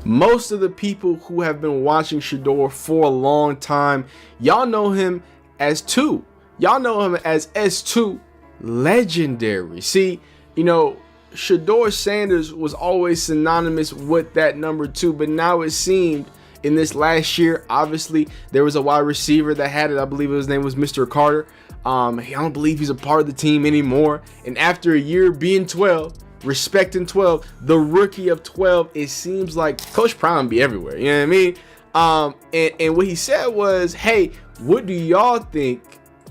Most of the people who have been watching Shedeur for a long time, y'all know him as 2. Y'all know him as S2 Legendary. See, Shedeur Sanders was always synonymous with that number 2, but now it seemed in this last year, obviously, there was a wide receiver that had it. I believe his name was Mr. Carter. I don't believe he's a part of the team anymore. And after a year being 12, respecting 12, the rookie of 12, it seems like Coach Prime be everywhere. You know what I mean? And what he said was, hey, what do y'all think?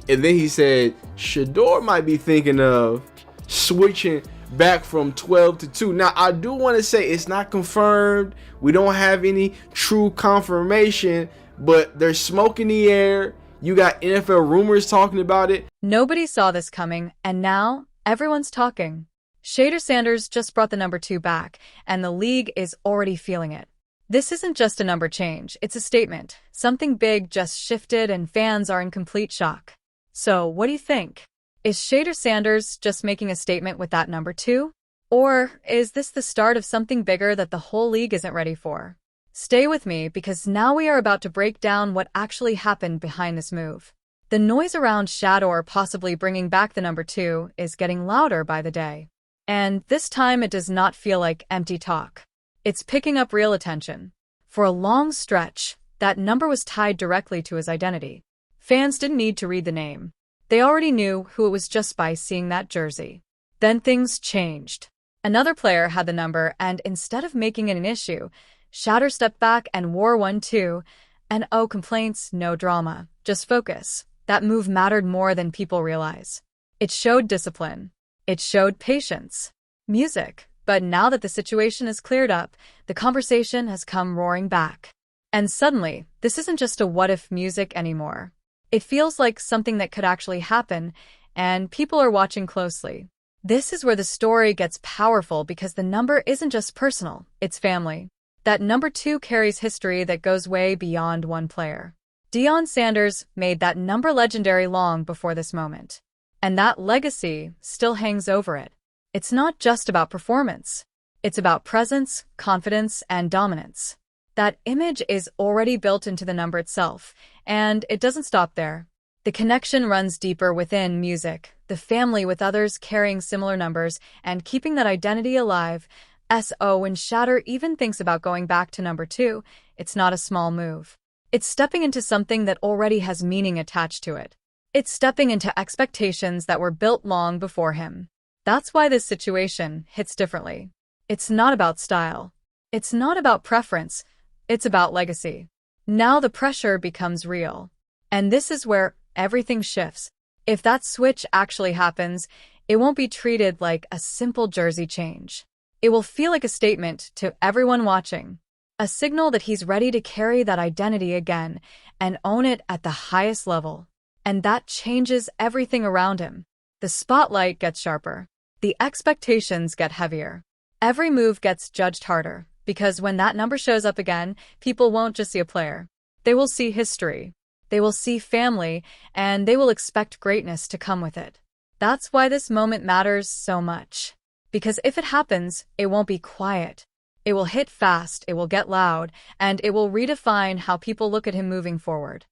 And then he said, Shedeur might be thinking of switching back from 12 to 2. Now, I do want to say it's not confirmed. We don't have any true confirmation, but there's smoke in the air. You got NFL rumors talking about it. Nobody saw this coming, and now everyone's talking. Shedeur Sanders just brought the number 2 back, and the league is already feeling it. This isn't just a number change, it's a statement. Something big just shifted, and fans are in complete shock. So, what do you think? Is Shedeur Sanders just making a statement with that number 2? Or is this the start of something bigger that the whole league isn't ready for? Stay with me, because now we are about to break down what actually happened behind this move. The noise around Shedeur possibly bringing back the number 2 is getting louder by the day. And this time it does not feel like empty talk. It's picking up real attention. For a long stretch, that number was tied directly to his identity. Fans didn't need to read the name. They already knew who it was just by seeing that jersey. Then things changed. Another player had the number, and instead of making it an issue, Shedeur stepped back and wore one too. And oh, complaints, no drama, just focus. That move mattered more than people realize. It showed discipline. It showed patience. Music. But now that the situation is cleared up, the conversation has come roaring back. And suddenly, this isn't just a what-if music anymore. It feels like something that could actually happen, and people are watching closely. This is where the story gets powerful, because the number isn't just personal, it's family. That number 2 carries history that goes way beyond one player. Deion Sanders made that number legendary long before this moment. And that legacy still hangs over it. It's not just about performance. It's about presence, confidence, and dominance. That image is already built into the number itself, and it doesn't stop there. The connection runs deeper within music, the family with others carrying similar numbers, and keeping that identity alive. When Shedeur even thinks about going back to number 2, it's not a small move. It's stepping into something that already has meaning attached to it. It's stepping into expectations that were built long before him. That's why this situation hits differently. It's not about style. It's not about preference. It's about legacy. Now the pressure becomes real. And this is where everything shifts. If that switch actually happens, it won't be treated like a simple jersey change. It will feel like a statement to everyone watching. A signal that he's ready to carry that identity again and own it at the highest level. And that changes everything around him. The spotlight gets sharper. The expectations get heavier. Every move gets judged harder, because when that number shows up again, people won't just see a player. They will see history. They will see family, and they will expect greatness to come with it. That's why this moment matters so much. Because if it happens, it won't be quiet. It will hit fast, it will get loud, and it will redefine how people look at him moving forward.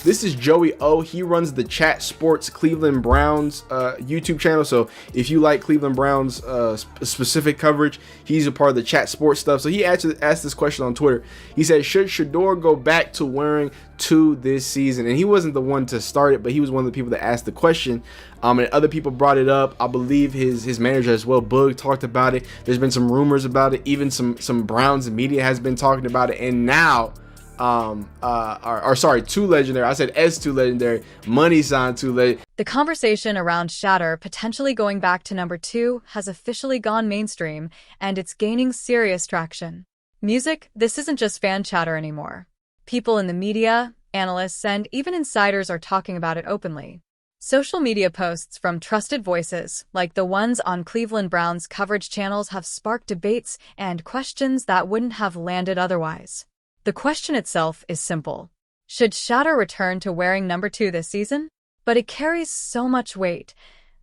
This is Joey O. He runs the Chat Sports Cleveland Browns YouTube channel. So if you like Cleveland Browns specific coverage, he's a part of the Chat Sports stuff. So he asked this question on Twitter. He said, should Shedeur go back to wearing 2 this season? And he wasn't the one to start it, but he was one of the people that asked the question. And other people brought it up. I believe his manager as well, Boog, talked about it. There's been some rumors about it. Even some Browns media has been talking about it. And now 2 legendary. I said S2 legendary. Money sign 2 legendary. The conversation around Shedeur potentially going back to number 2 has officially gone mainstream, and it's gaining serious traction. Music, this isn't just fan chatter anymore. People in the media, analysts, and even insiders are talking about it openly. Social media posts from trusted voices, like the ones on Cleveland Browns coverage channels, have sparked debates and questions that wouldn't have landed otherwise. The question itself is simple. Should Shedeur return to wearing number 2 this season? But it carries so much weight.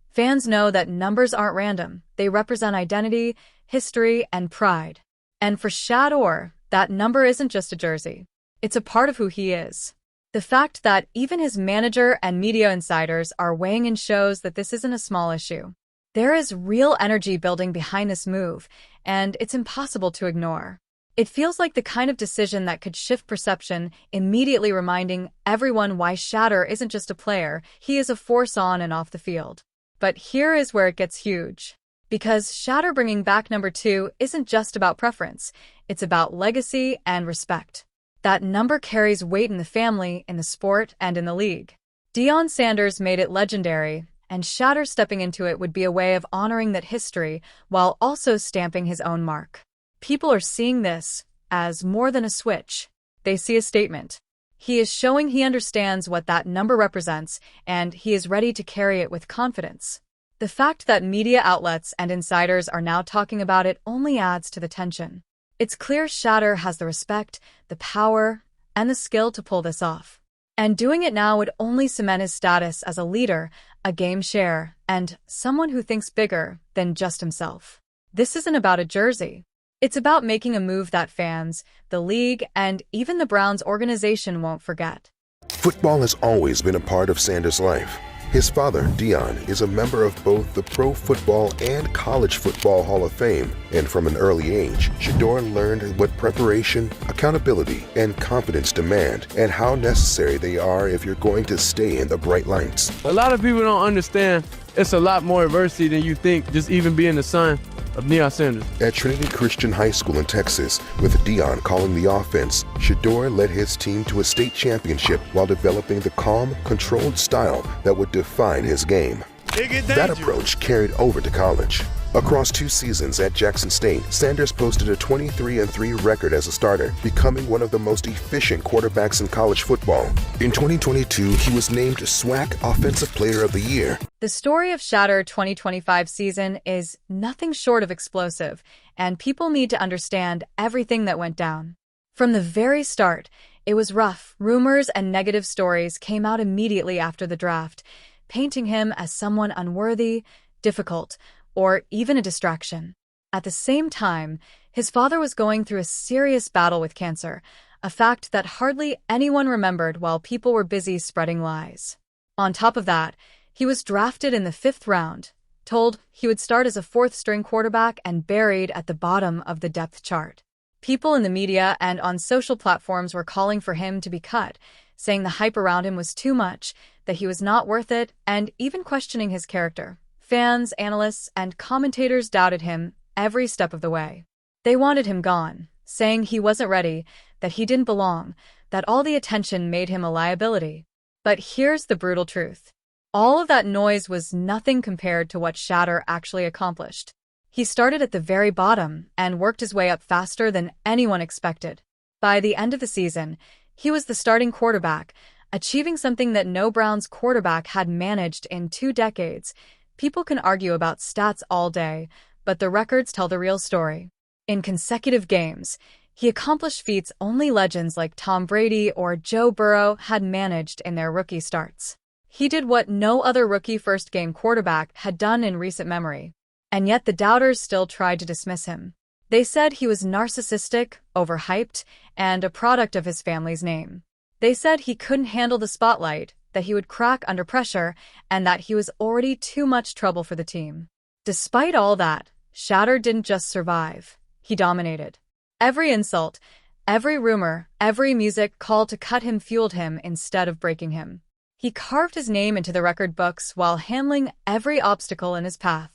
Fans know that numbers aren't random. They represent identity, history, and pride. And for Shedeur, That number isn't just a jersey. It's a part of who he is. The fact that even his manager and media insiders are weighing in shows that this isn't a small issue. There is real energy building behind this move, and it's impossible to ignore. It feels like the kind of decision that could shift perception, immediately reminding everyone why Shedeur isn't just a player, he is a force on and off the field. But here is where it gets huge. Because Shedeur bringing back number 2 isn't just about preference, it's about legacy and respect. That number carries weight in the family, in the sport, and in the league. Shedeur Sanders made it legendary, and Shedeur stepping into it would be a way of honoring that history while also stamping his own mark. People are seeing this as more than a switch. They see a statement. He is showing he understands what that number represents, and he is ready to carry it with confidence. The fact that media outlets and insiders are now talking about it only adds to the tension. It's clear Shedeur has the respect, the power, and the skill to pull this off. And doing it now would only cement his status as a leader, a game share, and someone who thinks bigger than just himself. This isn't about a jersey. It's about making a move that fans, the league, and even the Browns organization won't forget. Football has always been a part of Sanders' life. His father, Dion, is a member of both the Pro Football and College Football Hall of Fame, and from an early age, Shedeur learned what preparation, accountability, and confidence demand, and how necessary they are if you're going to stay in the bright lights. A lot of people don't understand it's a lot more adversity than you think, just even being the son of Shedeur Sanders. At Trinity Christian High School in Texas, with Dion calling the offense, Shedeur led his team to a state championship while developing the calm, controlled style that would define his game. That approach carried over to college. Across 2 seasons at Jackson State, Sanders posted a 23-3 record as a starter, becoming one of the most efficient quarterbacks in college football. In 2022, he was named SWAC Offensive Player of the Year. The story of Shedeur 2025 season is nothing short of explosive, and people need to understand everything that went down. From the very start, it was rough. Rumors and negative stories came out immediately after the draft, painting him as someone unworthy, difficult, or even a distraction. At the same time, his father was going through a serious battle with cancer, a fact that hardly anyone remembered while people were busy spreading lies. On top of that, he was drafted in the 5th round, told he would start as a 4th-string quarterback, and buried at the bottom of the depth chart. People in the media and on social platforms were calling for him to be cut, saying the hype around him was too much, that he was not worth it, and even questioning his character. Fans, analysts, and commentators doubted him every step of the way. They wanted him gone, saying he wasn't ready, that he didn't belong, that all the attention made him a liability. But here's the brutal truth. All of that noise was nothing compared to what Shedeur actually accomplished. He started at the very bottom and worked his way up faster than anyone expected. By the end of the season, he was the starting quarterback, achieving something that no Browns quarterback had managed in 2 decades. People can argue about stats all day, but the records tell the real story. In consecutive games, he accomplished feats only legends like Tom Brady or Joe Burrow had managed in their rookie starts. He did what no other rookie first-game quarterback had done in recent memory. And yet the doubters still tried to dismiss him. They said he was narcissistic, overhyped, and a product of his family's name. They said he couldn't handle the spotlight, that he would crack under pressure, and that he was already too much trouble for the team. Despite all that, Shedeur didn't just survive. He dominated. Every insult, every rumor, every music call to cut him fueled him instead of breaking him. He carved his name into the record books while handling every obstacle in his path.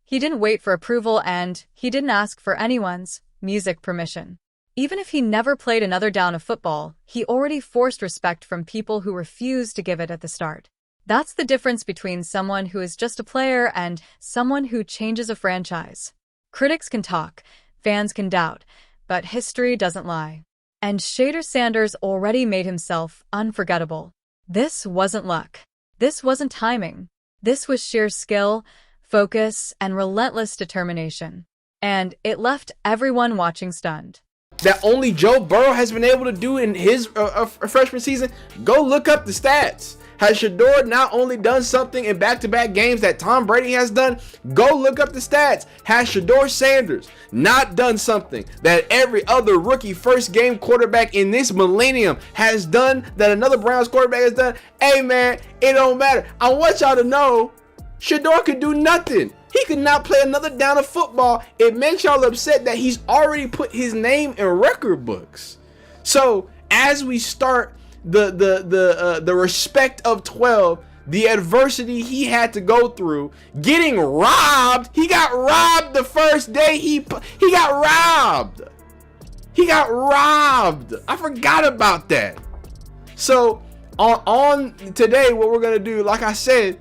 He didn't wait for approval, and he didn't ask for anyone's music permission. Even if he never played another down of football, he already forced respect from people who refused to give it at the start. That's the difference between someone who is just a player and someone who changes a franchise. Critics can talk, fans can doubt, but history doesn't lie. And Shedeur Sanders already made himself unforgettable. This wasn't luck. This wasn't timing. This was sheer skill, focus, and relentless determination. And it left everyone watching stunned. That only Joe Burrow has been able to do in his freshman season. Go look up the stats. Has Shedeur not only done something in back-to-back games that Tom Brady has done? Go look up the stats. Has Shedeur Sanders not done something that every other rookie first game quarterback in this millennium has done, that another Browns quarterback has done? Hey man, it don't matter. I want y'all to know Shedeur could do nothing. He could not play another down of football. It makes y'all upset that he's already put his name in record books. So as we start the respect of 12, the adversity he had to go through, getting robbed. He got robbed the first day he got robbed. He got robbed. I forgot about that. So on today, what we're gonna do, like I said,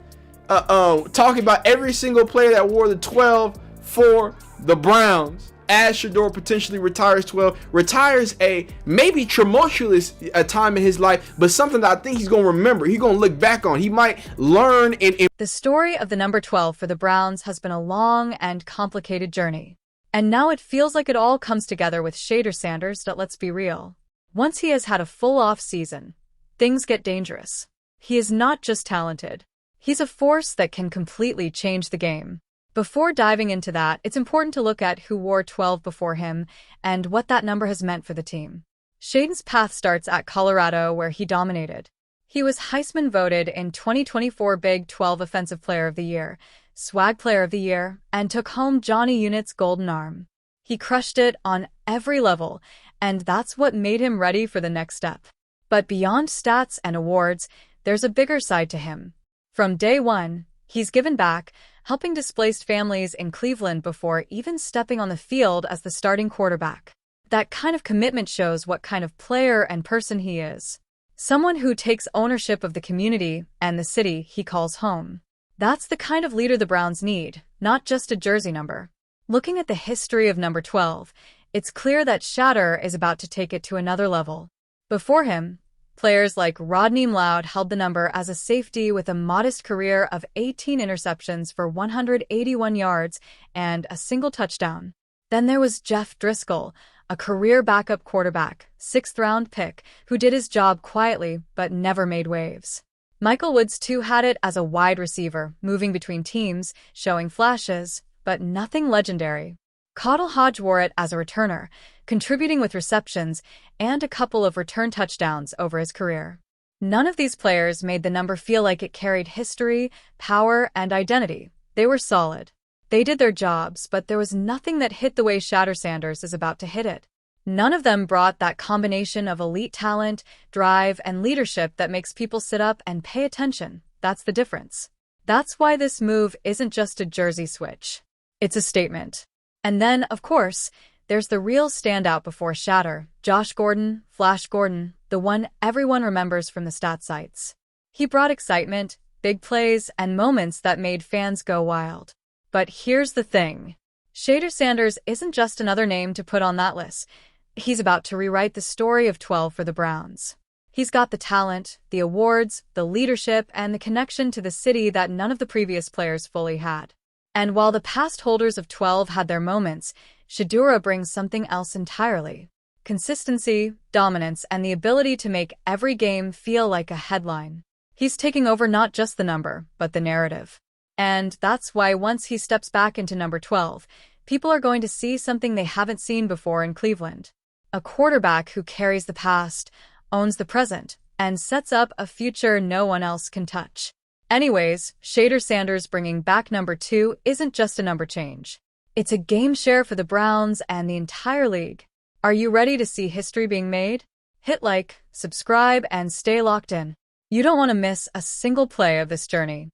talking about every single player that wore the 12 for the Browns, as Shedeur potentially retires 12, retires a maybe tumultuous time in his life, but something that I think he's going to remember. He's going to look back on. He might learn. The story of the number 12 for the Browns has been a long and complicated journey. And now it feels like it all comes together with Shedeur Sanders, but let's be real. Once he has had a full off season, things get dangerous. He is not just talented. He's a force that can completely change the game. Before diving into that, it's important to look at who wore 12 before him and what that number has meant for the team. Shaden's path starts at Colorado, where he dominated. He was Heisman voted in 2024 Big 12 Offensive Player of the Year, Swag Player of the Year, and took home Johnny Unitt's Golden Arm. He crushed it on every level, and that's what made him ready for the next step. But beyond stats and awards, there's a bigger side to him. From day one, he's given back, helping displaced families in Cleveland before even stepping on the field as the starting quarterback. That kind of commitment shows what kind of player and person he is. Someone who takes ownership of the community and the city he calls home. That's the kind of leader the Browns need, not just a jersey number. Looking at the history of number 12, it's clear that Shedeur is about to take it to another level. Before him, players like Rodney Mloud held the number as a safety with a modest career of 18 interceptions for 181 yards and a single touchdown. Then there was Jeff Driscoll, a career backup quarterback, 6th-round pick, who did his job quietly but never made waves. Michael Woods too had it as a wide receiver, moving between teams, showing flashes, but nothing legendary. Caudle Hodge wore it as a returner, contributing with receptions and a couple of return touchdowns over his career. None of these players made the number feel like it carried history, power, and identity. They were solid. They did their jobs, but there was nothing that hit the way Shedeur Sanders is about to hit it. None of them brought that combination of elite talent, drive, and leadership that makes people sit up and pay attention. That's the difference. That's why this move isn't just a jersey switch. It's a statement. And then, of course, there's the real standout before Shedeur, Josh Gordon, Flash Gordon, the one everyone remembers from the stat sites. He brought excitement, big plays, and moments that made fans go wild. But here's the thing. Shedeur Sanders isn't just another name to put on that list. He's about to rewrite the story of 12 for the Browns. He's got the talent, the awards, the leadership, and the connection to the city that none of the previous players fully had. And while the past holders of 12 had their moments, Shedeur brings something else entirely. Consistency, dominance, and the ability to make every game feel like a headline. He's taking over not just the number, but the narrative. And that's why once he steps back into number 12, people are going to see something they haven't seen before in Cleveland. A quarterback who carries the past, owns the present, and sets up a future no one else can touch. Anyways, Shedeur Sanders bringing back number 2 isn't just a number change. It's a game share for the Browns and the entire league. Are you ready to see history being made? Hit like, subscribe, and stay locked in. You don't want to miss a single play of this journey.